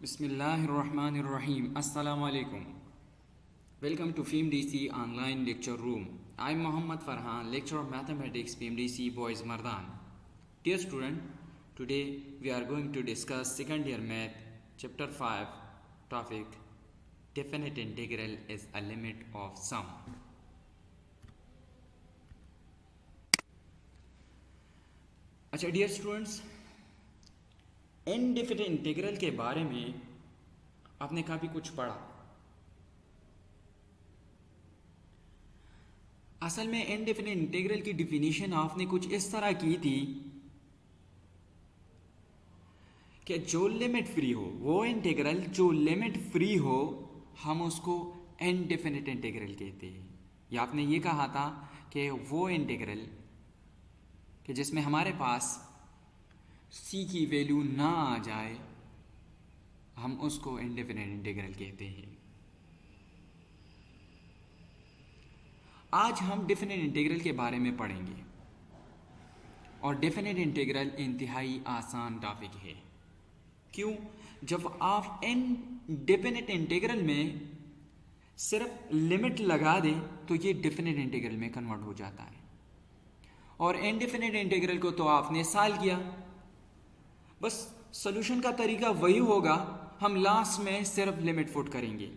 Bismillahirrahmanirrahim. Assalamu alaikum. Welcome to FEMDC online lecture room. I am Muhammad Farhan, lecturer of mathematics, FEMDC Boys Mardan. Dear student, today we are going to discuss second year math, chapter 5, topic definite integral is a limit of sum. अच्छा dear students, indefinite integral के बारे में आपने काफ़ी कुछ पढ़ा। असल में इनडेफिनिट इंटीग्रल की डिफिनीशन आपने कुछ इस तरह की थी कि जो लिमिट फ्री हो, वो इंटीग्रल जो लिमिट फ्री हो, हम उसको इनडेफिनिट इंटीग्रल कहते हैं। या आपने ये कहा था कि वो इंटीग्रल कि जिसमें हमारे पास c की वैल्यू ना आ जाए, हम उसको इनडेफिनिट इंटीग्रल कहते हैं। आज हम डेफिनिट इंटीग्रल के बारे में पढ़ेंगे और डेफिनिट इंटीग्रल इंतहाई आसान टॉपिक है। क्यों? जब आप इनडेफिनिट इंटीग्रल में सिर्फ लिमिट लगा दें तो ये डेफिनिट इंटीग्रल में कन्वर्ट हो जाता है। और इनडेफिनिट इंटीग्रल को तो आपने सॉल्व किया, बस सॉल्यूशन का तरीका वही होगा, हम लास्ट में सिर्फ लिमिट पुट करेंगे।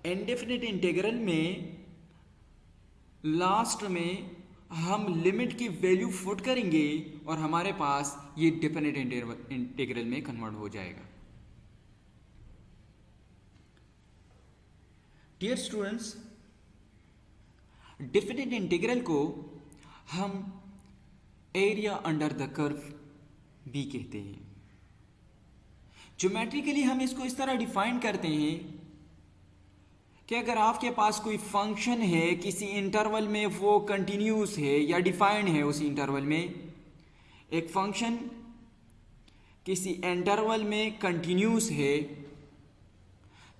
इनडेफिनिट इंटीग्रल में लास्ट में हम लिमिट की वैल्यू पुट करेंगे और हमारे पास ये डेफिनिट इंटीग्रल में कन्वर्ट हो जाएगा। डियर स्टूडेंट्स, डेफिनिट इंटीग्रल को हम एरिया अंडर द कर्व भी कहते हैं। ज्योमेट्रिकली हम इसको इस तरह डिफाइन करते हैं कि अगर आपके पास कोई फंक्शन है किसी इंटरवल में, वो कंटिन्यूस है या डिफाइंड है उसी इंटरवल में, एक फंक्शन किसी इंटरवल में कंटिन्यूस है,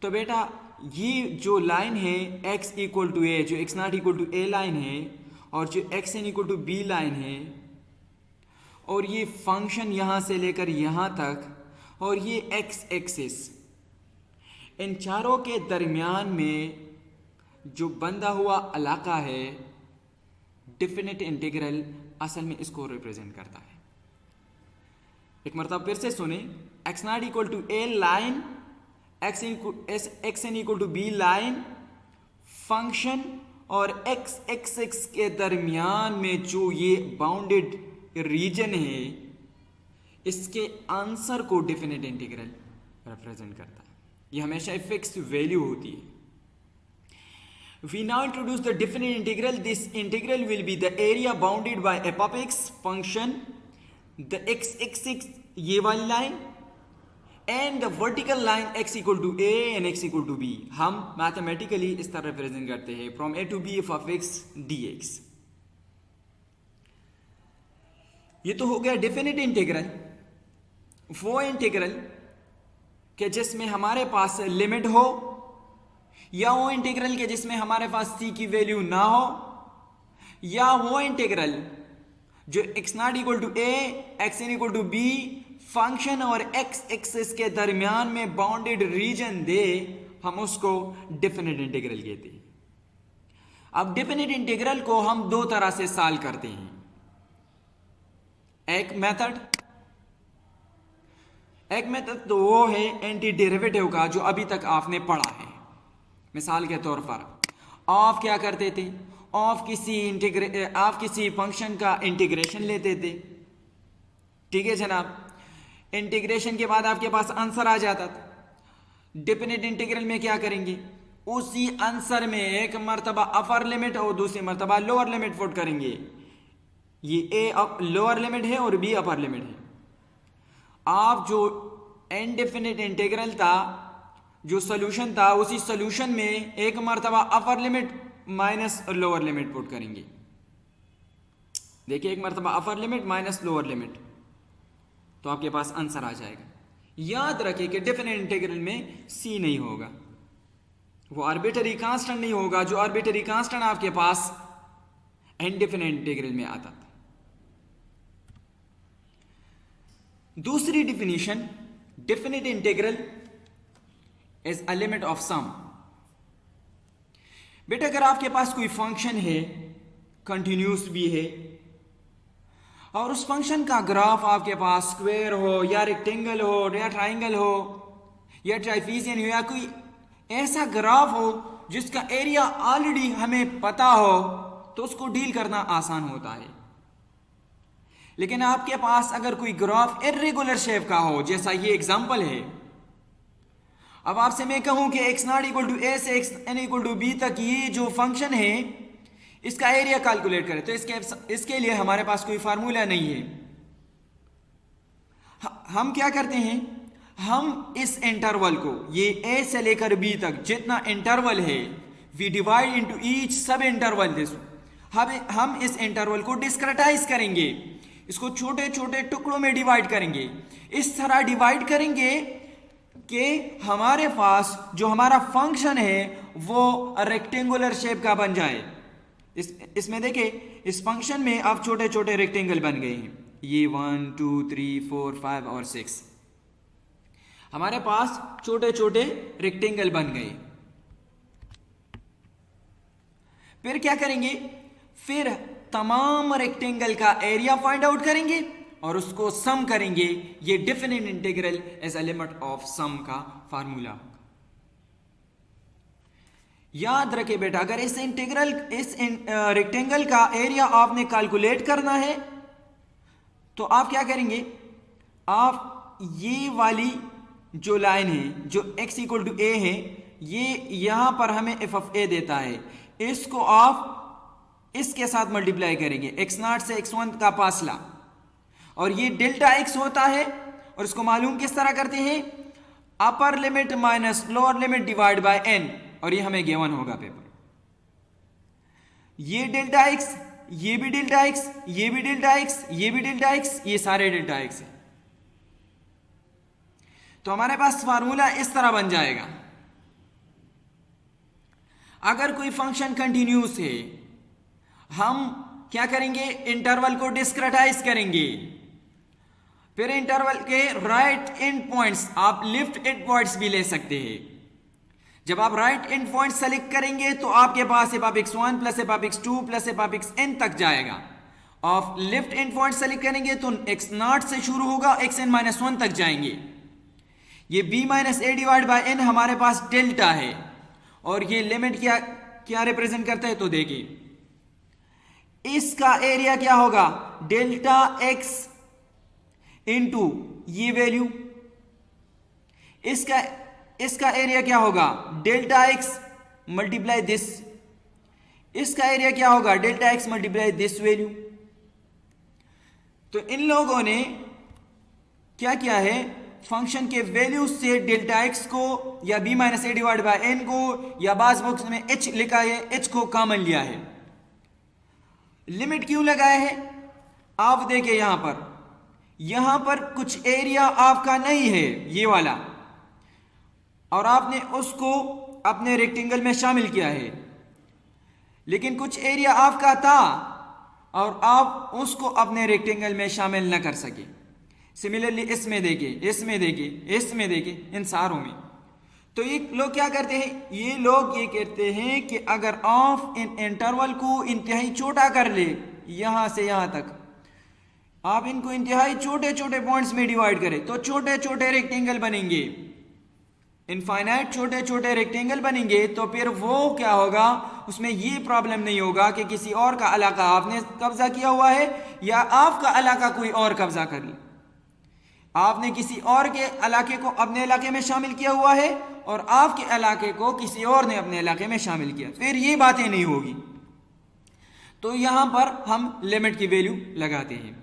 तो बेटा ये जो लाइन है x इक्वल टू ए, जो x nought equal to a line है, और जो x n equal to b line है, और ये फंक्शन यहां से लेकर यहां तक, और ये x एक्सिस, इन चारों के दरमियान में जो बंधा हुआ इलाका है, डेफिनिट इंटीग्रल असल में इसको रिप्रेजेंट करता है। एक मरतबा फिर से सुने, x nought equal to a line, x n equal to b line, function और x एक्सिस के दरमियान में जो ये बाउंडेड रीजन है, इसके आंसर को डेफिनिट इंटीग्रल रिप्रेजेंट करता है। ये हमेशा फिक्स वैल्यू होती है। We now introduce the definite integral. This integral will be the area bounded by f of x function, the x axis ये वाली line, and the vertical line x equal to a and x equal to b। हम mathematically इस तरह represent करते हैं, from a to b f of x dx। ये तो हो गया डेफिनिट इंटीग्रल, वो इंटीग्रल के जिसमें हमारे पास लिमिट हो, या वो इंटीग्रल के जिसमें हमारे पास c की वैल्यू ना हो, या वो इंटीग्रल जो x nought equal to a, x n equal to b, function और x एक्सिस के दरमियान में बाउंडेड रीजन दे, हम उसको डेफिनिट इंटीग्रल कहते हैं। अब डेफिनिट इंटीग्रल को हम दो तरह से सॉल्व करते हैं। एक मेथड तो वो है एंटी डेरिवेटिव का, जो अभी तक आपने पढ़ा है। मिसाल के तौर पर आप क्या करते थे, आप किसी फंक्शन का इंटीग्रेशन लेते थे, ठीक है जनाब। इंटीग्रेशन के बाद आपके पास आंसर आ जाता था। डेफिनिट इंटीग्रल में क्या करेंगे, उसी आंसर में एक मर्तबा अपर लिमिट और दूसरी मर्तबा लोअर लिमिट पुट करेंगे। ये a लोअर लिमिट है और b अपर लिमिट है। आप जो इनडेफिनिट इंटीग्रल था, जो सॉल्यूशन था, उसी सॉल्यूशन में एक मर्तबा upper limit minus lower limit put करेंगे। देखिए, एक मर्तबा upper limit minus lower limit, तो आपके पास आंसर आ जाएगा। याद रखिए कि डेफिनिट इंटीग्रल में c नहीं होगा, वो आर्बिट्ररी कांस्टेंट नहीं होगा, जो आर्बिट्ररी कांस्टेंट आपके पास इनडेफिनिट इंटीग्रल में आता था। दूसरी definition definite integral is a limit of sum. बेटा अगर आपके पास कोई फंक्शन है, कंटिन्यूस भी है, और उस फंक्शन का ग्राफ आपके पास स्क्वायर हो या रेक्टेंगल हो या ट्राइंगल हो या ट्राइफिजियन हो या कोई ऐसा ग्राफ हो जिसका एरिया ऑलरेडी हमें पता हो, तो उसको डील करना आसान होता है। लेकिन आपके पास अगर कोई ग्राफ इर्रेगुलर शेप का हो, जैसा ये एग्जांपल है, अब आपसे मैं कहूं कि x nought equal to a से xn इक्वल टू b तक ये जो फंक्शन है इसका एरिया कैलकुलेट करें, तो इसके लिए हमारे पास कोई फार्मूला नहीं है। हम क्या करते हैं, हम इस इंटरवल को, ये a से लेकर b तक जितना इंटरवल है, we divide into each sub interval this. हम इस इंटरवल को डिस्क्रेटाइज करेंगे, इसको छोटे छोटे टुकड़ों में डिवाइड करेंगे। इस तरह डिवाइड करेंगे कि हमारे पास जो हमारा फंक्शन है वो रेक्टेंगुलर शेप का बन जाए। इसमें देखिए, इस फंक्शन में अब छोटे छोटे रेक्टेंगल बन गए हैं, ये 1 2 3 4 5 और 6 हमारे पास छोटे छोटे रेक्टेंगल बन गए। फिर क्या करेंगे, फिर तमाम रेक्टेंगल का एरिया फाइंड आउट करेंगे और उसको सम करेंगे। ये definite integral as a limit of sum का फार्मूला। याद रखे बेटा, अगर इस रेक्टेंगल का एरिया आपने कैलकुलेट करना है तो आप क्या करेंगे, आप ये वाली जो लाइन है जो x इक्वल टू a है, ये यहां पर हमें f ऑफ a देता है, इसको आप इसके साथ मल्टीप्लाई करेंगे, x0 से x1 का फासला, और ये डेल्टा x होता है। और इसको मालूम किस तरह करते हैं, upper limit minus lower limit divide by n, और ये हमें गिवन होगा पेपर। ये डेल्टा x, ये भी डेल्टा x, ये भी डेल्टा x, ये भी डेल्टा x, ये सारे डेल्टा x है। तो हमारे पास फार्मूला इस तरह बन जाएगा। अगर कोई फंक्शन कंटिन्यूस है, हम क्या करेंगे, इंटरवल को डिस्क्रेटाइज करेंगे। फिर इंटरवल के राइट एंड पॉइंट्स, आप लेफ्ट एंड पॉइंट्स भी ले सकते हैं। जब आप राइट एंड पॉइंट सेलेक्ट करेंगे तो आपके पास f of x1 plus f of x2 plus f of xn तक जाएगा। और लेफ्ट एंड पॉइंट सेलेक्ट करेंगे तो x0 से शुरू होगा, xn माइनस 1 तक जाएंगे। ये b minus a divide by n हमारे पास डेल्टा है, और ये लिमिट क्या रिप्रेजेंट करता है, तो देखिए इसका एरिया क्या होगा, डेल्टा x इंटू ये वैल्यू, इसका एरिया क्या होगा, डेल्टा x मल्टीप्लाई दिस, इसका एरिया क्या होगा, delta x multiply this value. तो इन लोगों ने क्या किया है, फंक्शन के वैल्यू से डेल्टा x को या b minus A divide by n को, या बास बॉक्स में h लिखा है, h को कॉमन लिया है। लिमिट क्यों लगाया है, आप देखिए यहां पर कुछ एरिया आपका नहीं है, ये वाला, और आपने उसको अपने रेक्टेंगल में शामिल किया है, लेकिन कुछ एरिया आपका था और आप उसको अपने रेक्टेंगल में शामिल न कर सके। सिमिलरली इसमें देखिए, इन सारों में। तो ये लोग क्या करते हैं, ये लोग ये कहते हैं कि अगर आप इन इंटरवल को इंतहाई छोटा कर ले, यहां से यहां तक आप इनको इंतहाई छोटे छोटे पॉइंट्स में डिवाइड करें तो छोटे छोटे रेक्टेंगल बनेंगे, इनफाइनाइट छोटे छोटे रेक्टेंगल बनेंगे। तो फिर वो क्या होगा, उसमें ये प्रॉब्लम नहीं होगा कि किसी और का इलाका आपने कब्जा किया हुआ है या आपका इलाका कोई और कब्जा कर ले। आपने किसी और के इलाके को अपने इलाके में शामिल किया हुआ है और आपके इलाके को किसी और ने अपने इलाके में शामिल किया, फिर ये बातें नहीं होगी। तो यहां पर हम लिमिट की वैल्यू लगाते हैं।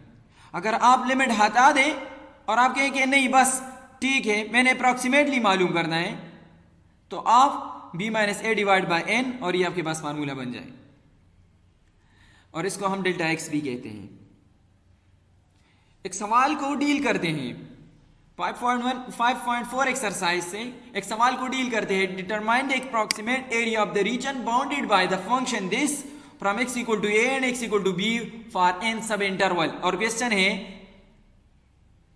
अगर आप लिमिट हटा दें और आप कहें कि नहीं बस ठीक है मैंने अप्रॉक्सीमेटली मालूम करना है, तो आप b minus A divide by n, और ये आपके पास फार्मूला बन जाए, और इसको हम डेल्टा x भी कहते हैं। एक सवाल को डील करते हैं 5.4 एक्सरसाइज से, एक सवाल को डील करते हैं। Determine the approximate area of the region bounded by the function this from x equal to a and x equal to b for n sub interval. और क्वेश्चन है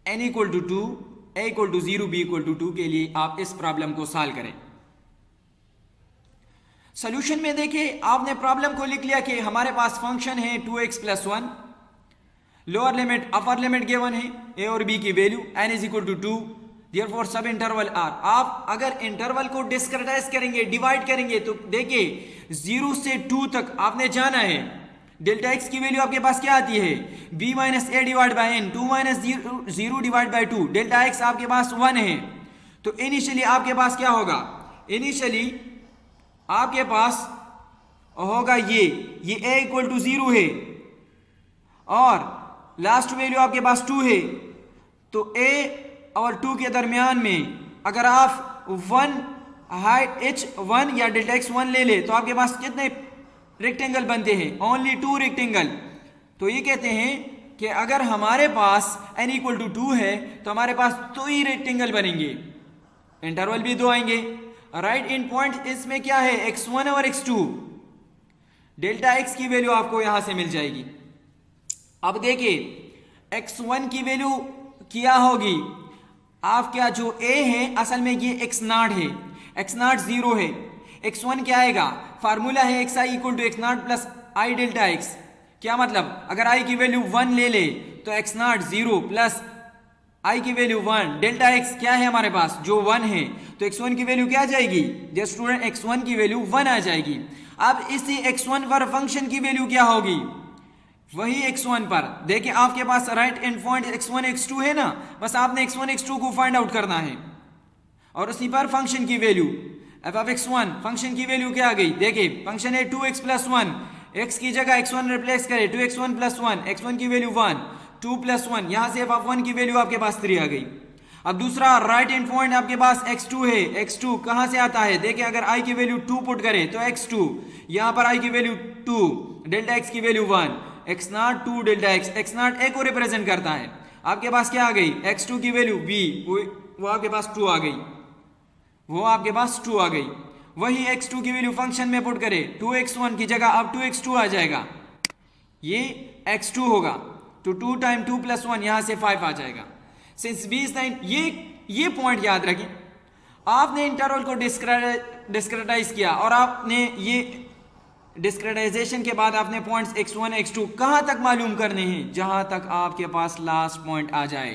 n equal to 2, a equal to 0 b equal to 2 के लिए आप इस problem को solve करें। Solution में देखिए आपने प्रॉब्लम को लिख लिया कि हमारे पास फंक्शन है 2x plus 1, lower limit upper limit given है a और b की value n is equal to 2, therefore sub interval r। आप अगर इंटरवल को डिस्क्रिटाइज करेंगे, डिवाइड करेंगे, तो देखिए 0 से 2 तक आपने जाना है। डेल्टा x की वैल्यू आपके पास क्या आती है, b minus a divide by n, 2 minus 0 divide by 2। Delta x आपके पास 1 है, तो इनिशियली आपके पास क्या होगा, इनिशियली आपके पास होगा ये a इक्वल टू 0 है और लास्ट वैल्यू आपके पास 2 है। तो a और 2 के दरमियान में अगर आप 1 हाइट h1 या डेल्टा x1 ले ले तो आपके पास कितने रेक्टेंगल बनते हैं, ओनली 2 रेक्टेंगल। तो ये कहते हैं कि अगर हमारे पास n इक्वल टू 2 है तो हमारे पास 2 ही रेक्टेंगल बनेंगे, इंटरवल भी 2 आएंगे। राइट इन पॉइंट इसमें क्या है, x1 और x2। डेल्टा x की वैल्यू आपको यहां से मिल जाएगी। अब देखिए x1 की वैल्यू क्या होगी, आपका जो a है असल में ये x0 है, x0 0 है, x1 क्या आएगा, फार्मूला है xi equal to x0 plus i delta x। क्या मतलब, अगर i की वैल्यू 1 ले ले तो x0 0 प्लस i की वैल्यू 1, डेल्टा x क्या है हमारे पास जो 1 है, तो x1 की वैल्यू क्या आ जाएगी, जो स्टूडेंट x1 की वैल्यू 1 आ जाएगी। अब इसी x1 पर फंक्शन की वैल्यू क्या होगी, वही x1 पर देखिए आपके पास right and point x1 x2 है ना, बस आपने x1 x2 को फाइंड आउट करना है और उसी पर फंक्शन की value f of x1, function की वैल्यू क्या आ गई, देखिए फंक्शन है 2x प्लस 1, x की जगह x1 रिप्लेस करें, 2x1 प्लस 1, x1 की वैल्यू 1, 2 प्लस 1, यहां से f ऑफ 1 की वैल्यू आपके पास 3 आ गई। अब दूसरा राइट एंड पॉइंट आपके पास x2 है, x2 कहां से आता है, देखिए अगर i की वैल्यू 2 पुट करें तो x2, यहां पर i की वैल्यू 2, डेल्टा x की value 1, x0 2 delta x, x0 a को रिप्रेजेंट करता है। आपके पास क्या आ गई, x2 की वैल्यू b, वो आपके पास 2 आ गई, वो आपके पास 2 आ गई। वही x2 की वैल्यू फंक्शन में पुट करें, 2x1 की जगह अब 2x2 आ जाएगा, ये x2 होगा, तो 2 टाइम 2 प्लस 1 यहां से 5 आ जाएगा। सिंस b इज 9, ये पॉइंट याद रखें, आपने इंटरवल को डिस्क्रिटाइज किया और आपने ये डिस्क्रिटाइजेशन के बाद आपने पॉइंट्स x1 x2 कहां तक मालूम करने हैं, जहां तक आपके पास लास्ट पॉइंट आ जाए।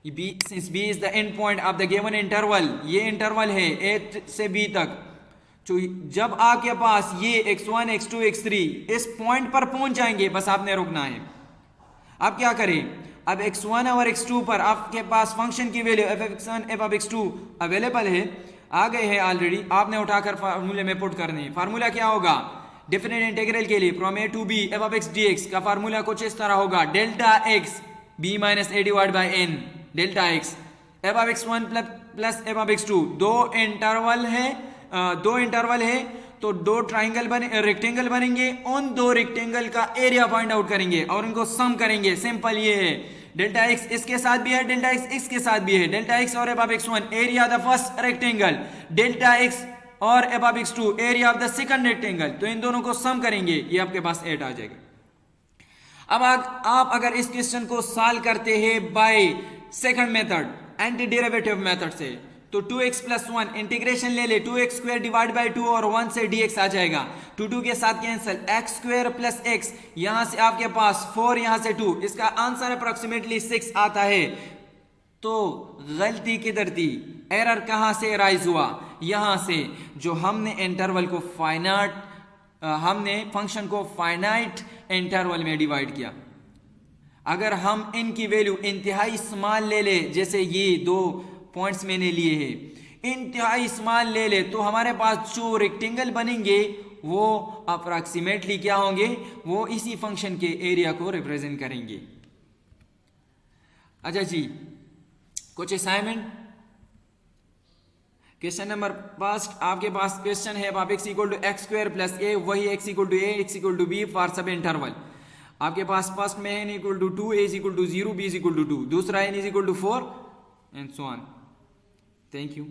Since b is the end point of the given interval, ये इंटरवल है a से b तक, तो जब आपके पास ये x1 x2 x3 इस पॉइंट पर पहुंच जाएंगे बस आपने रुकना है। अब क्या करें, अब x1 और x2 पर आपके पास फंक्शन की value f of x1 f of x2 available है, आ गए हैं ऑलरेडी, आपने उठाकर फार्मूले में पुट करने हैं। फार्मूला क्या होगा, डेफिनेट इंटीग्रल के लिए from a to b f of x dx का फार्मूला कुछ इस तरह होगा, delta x b minus a divide by n, delta x f of x1 plus f of x2, दो इंटरवल है तो 2 ट्राइंगल बने, रेक्टेंगल बनेंगे, उन 2 रेक्टेंगल का एरिया फाइंड आउट करेंगे और उनको सम करेंगे। सिंपल ये है, डेल्टा x इसके साथ भी है, डेल्टा x इसके साथ भी है, डेल्टा x और f of x1 area of the first rectangle, delta x और f of x2 area of the second rectangle, तो इन दोनों को सम करेंगे, ये आपके पास 8 आ जाएगा। अब आप अगर इस क्वेश्चन को सॉल्व करते हैं by second method, anti derivative method से, तो 2x प्लस 1 इंटीग्रेशन ले ले, 2x स्क्वायर डिवाइड बाई 2 और 1 से dx आ जाएगा, 2 के साथ cancel, x square plus x, यहां से आपके पास 4, यहां से 2, इसका आंसर अप्रोक्सीमेटली 6 आता है। तो गलती किधर थी, एरर कहां से राइज हुआ, यहां से, जो हमने इंटरवल को हमने फंक्शन को फाइनाइट इंटरवल में डिवाइड किया। अगर हम इनकी वैल्यू इंतहाई स्मॉल ले ले, जैसे ये 2 पॉइंट्स मैंने लिए हैं, इंतहाई स्मॉल ले ले, तो हमारे पास जो रेक्टेंगल बनेंगे वो अप्रॉक्सीमेटली क्या होंगे, वो इसी फंक्शन के एरिया को रिप्रेजेंट करेंगे। अच्छा जी, कुछ असाइनमेंट। क्वेश्चन नंबर फर्स्ट, आपके पास क्वेश्चन है x equal to X square plus A, वही x equal to A, x equal to B for sub interval. आपके पास फर्स्ट में n equal to 2, a is equal to 0, b is equal to 2, दूसरा n is equal to 4 and so on. Thank you.